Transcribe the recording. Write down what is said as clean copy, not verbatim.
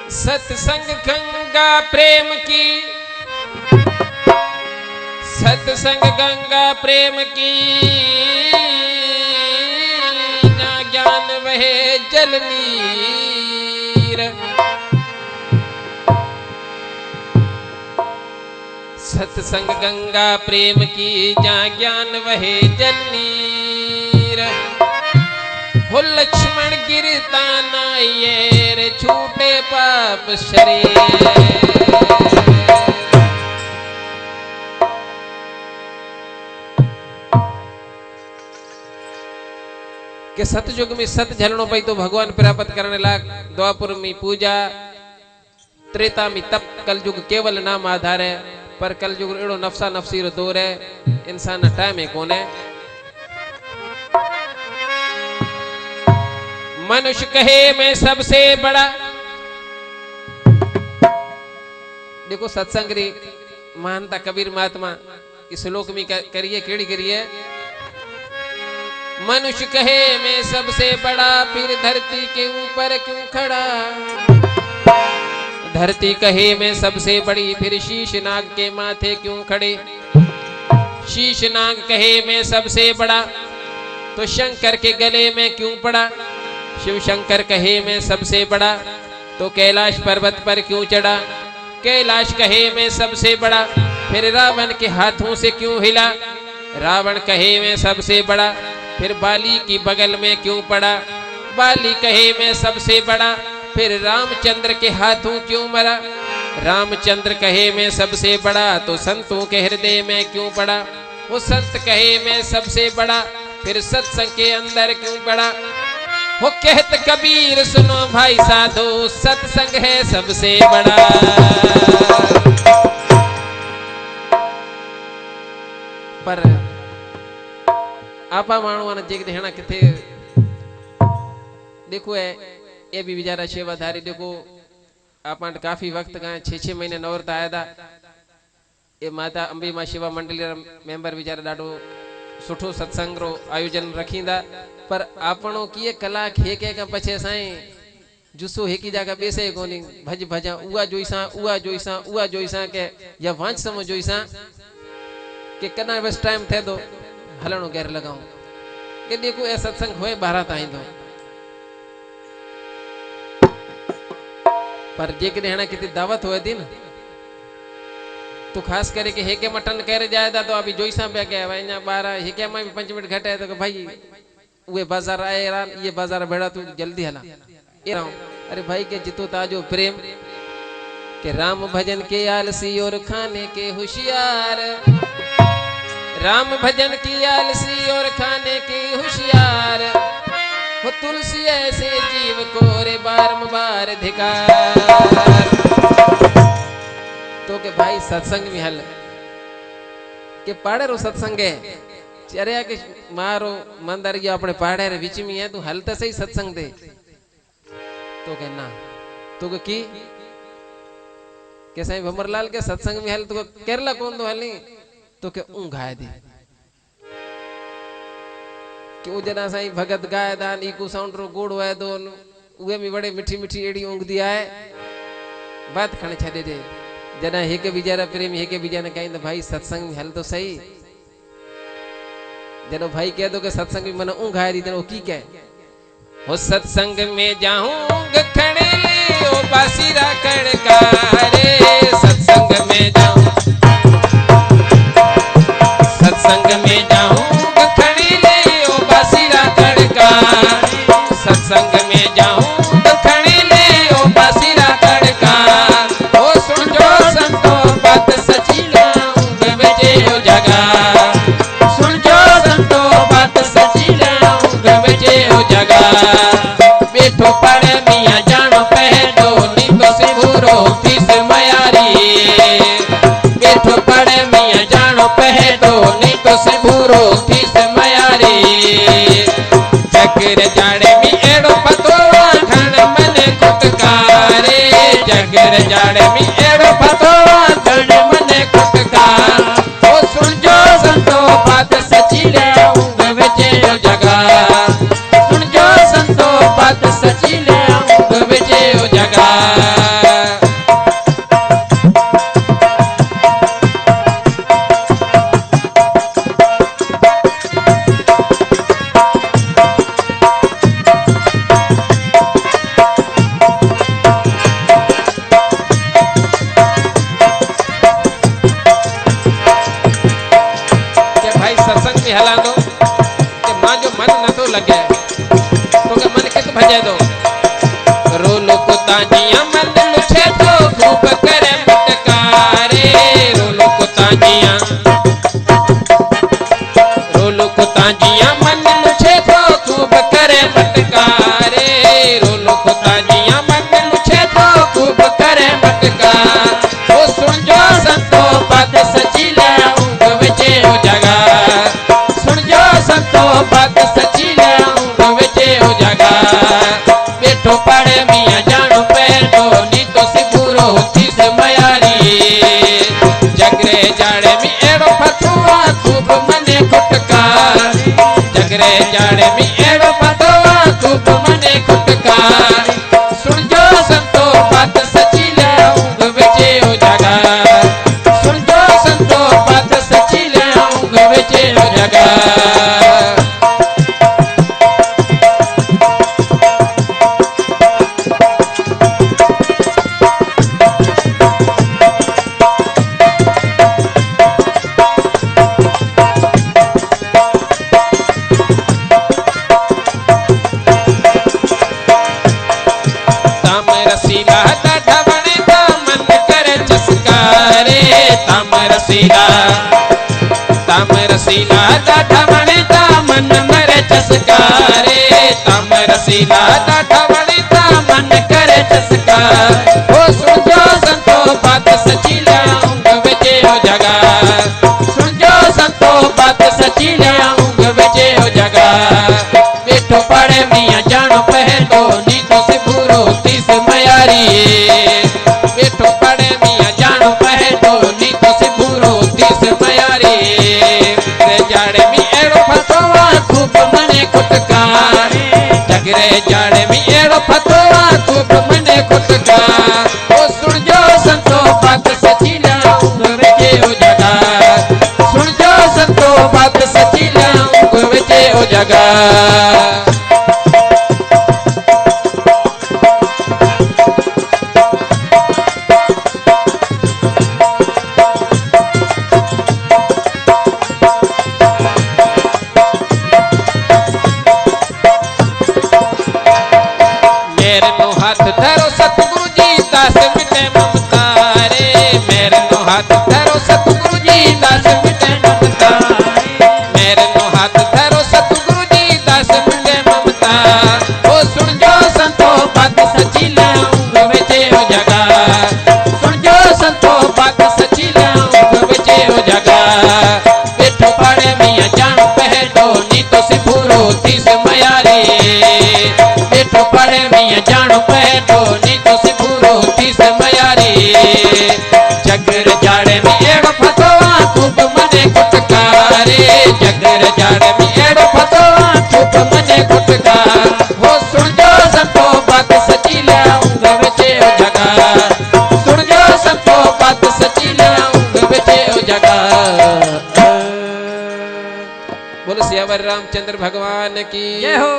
सत्संग गंगा प्रेम की, सत्संग गंगा प्रेम की, ना ज्ञान वहे जल नीर। सत्संग गंगा प्रेम की, जा ज्ञान वहे जल नीर। हो लक्ष्मण गिरता नायर, छूटे पाप शरीर। के सतयुग में सत झलनो पई तो भगवान प्राप्त करने लाग। द्वापुर में पूजा, त्रेता में तप, कलयुग केवल नाम आधार है। पर कलयुग एड़ो नफसा नफसी रो दौर है, इंसान टाइम है कोने। मनुष्य कहे मैं सबसे बड़ा। देखो सत्संग री महानता कबीर महात्मा इस श्लोक में करिए, केड़ी करिए। मनुष्य कहे मैं सबसे बड़ा, फिर धरती के ऊपर क्यों खड़ा। धरती कहे मैं सबसे बड़ी, फिर शीश नाग के माथे क्यों खड़े। शीश नाग कहे मैं सबसे बड़ा, तो शंकर के गले में क्यों पड़ा। शिव शंकर कहे मैं सबसे बड़ा, तो कैलाश पर्वत पर क्यों चढ़ा। कैलाश कहे मैं सबसे बड़ा, फिर रावण के हाथों से क्यों हिला। रावण कहे मैं सबसे बड़ा, फिर बाली की बगल में क्यों पड़ा। बाली कहे मैं सबसे बड़ा, फिर रामचंद्र के हाथों क्यों मरा। रामचंद्र कहे मैं सबसे बड़ा, तो संतों के हृदय में क्यों पड़ा। वो संत कहे मैं सबसे बड़ा, फिर सत्संग के अंदर क्यों पड़ा। वो कहत कबीर सुनो भाई साधो, सत्संग है सबसे बड़ा। पर आपा मानू ने जे हेणा किथे देखो है ये भी बेचारा सेवाधारी। देखो आप काफी वक्त का 6-6 महीने नौरत आया था। ये माता अंबी मां सेवा मंडली मेंबर बेचारा डाडो सुठो सत्संग रो आयोजन रखींदा। पर आपणो किए कलाक एक एक पछे साईं जुसो हेकी जगह बेसे कोनी। भज भजा उआ जोईसा, उआ जोईसा, उआ जोईसा के या वांच समो जोईसा के कना बस टाइम थे दो हलणो गैर लगाऊं के देखो ए सत्संग होए 12 ताईं दो। पर जे के हेणा किती दावत होए दी न तो खास करे के हेके मटन करे जाए तो अभी जोईसा पे के वना 12 हेके में भी 5 मिनट घटे है तो भाई वे बाजार आए रान, ये बाजार बेड़ा तू जल्दी हला। अरे भाई के जितो ताजो प्रेम के राम भजन के आलसी और खाने के होशियार। राम भजन की आलसी और खाने के होशियार। वो तुलसी ऐसे जीव को रे बारंबार धिकार। तो के भाई सत्संग में हल के पाड़े रो सत्संग है। अरे के मारो मंदिर या अपने पहाड़े रे बीच में है, तू हल तो सही सत्संग दे। तो के ना तो की के साईं भमरलाल के सत्संग में हल तो केरला कौन दो हली तो के ऊं गाय दी कि उ जना साईं भगत गाय दान इको साउंड रो गोड़ है दो उए में बड़े मिठी मिठी एड़ी ऊंग दिया है। बात खणे छदे दे जना हेके बिचारा प्रेम हेके बिचारा ने कहीं तो भाई सत्संग में हल तो सही। जनो भाई कह दो के सत्संग में मन ऊंघ आए दी वो की कह हो सत्संग में जाऊंग खड़े ओ बासीरा कड़का रे। सत्संग में जाऊं, सत्संग में जाऊंग खड़े ले ओ बासीरा कड़का। सत्संग में जाऊंग खड़े ले ओ बासीरा कड़का। ओ सुन जो संतो बात सची लाऊंग बजे ओ जगा। बैठो पड़े मियाँ जानो पहलो नीको से बुरो फीस मयारी। बैठो पड़े मियाँ जानो पहलो नीको से बुरो फीस मयारी। जगर जाड़े में एड़ो पतो घण मने खुटकारे। जगर जाड़े में एड़ो पतो घण मने खुटकार। ओ सुन जो संतो बात सची लाऊंग बचे ओ जगा। सची ले जगा। कुत्ता जिया मन लुछे तो खूब करे मटकारे रोलो कुत्ता जिया मन लुछे तो खूब करे मटकारे रोलो कुत्ता जिया मन लुछे तो खूब करे मटकार वो सुन जो संतो बात सची ले ऊंग विचे हो जगा सुन जो संतो बात सची ले ऊंग विचे हो जगा बेटो पड़े मियां जानो पैटो नी तो सिबूरो होती से मयारी जगरे जाड़े में एड़ो फतुआ खूब मने खुटका जगरे जाड़े में एड़ो फतुआ खूब मने खुटका सुन जो संतो बात सची ले ऊंग विचे हो जगा सुन जो संतो बात सची ले ऊंग विचे हो जगा रसीला दाढ़ा बने ता मन करे चस्कारे ताम रसीला दाढ़ा बने ता मन मरे चस्कारे ताम रसीला दाढ़ा बने ता मन करे चस्कार ओ सुन जो संतो बात सची ले ऊंग विचे हो जगा सुन जो संतो बात सची ले ऊंग विचे हो जगा बेटो पड़े मियां जानो पहलो नी तो सिबूरो तीस बेटो पड़े मियां जानो पहलो नी तो सिबूरो तीस मयारी जगरे जाड़े में एड़ो फतवा खूब मने खुटका जगरे जाड़े में एड़ो फतवा खूब मने खुटका ओ सुन जो संतो बात सची ले ऊंग विचे हो जगा सुन जो संतो बात सची ले ऊंग विचे हो जगा हाथ धरो सतगुरु जी दास मिटे ममता रे मेरे नो हाथ धरो सतगुरु जी दास मिटे ममता मेरे नो हाथ धरो सतगुरु जी दास मिटे ममता ओ सुन जो संतो बात सची ले ऊंग विचे हो जगा सुन जो संतो बात सची ले ऊंग विचे हो जगा बेटो पड़े मियां जानो पहलो नी तो सिबूरो तीस मयारी बेटो पड़े मियां जानो पहलो नी तो सिबूरो तीस मयारी जगर जाड़े में एड़ो फतवा खूब मने खुटकारे जगर जाड़े में एड़ो फतवा खूब मने खुटका वो सुन जो संतो बात सची ले ऊंग विचे हो जगा सुन जो संतो बात सची ले ऊंग विचे हो जगा बोलो सियावर रामचंद्र भगवान की जय हो।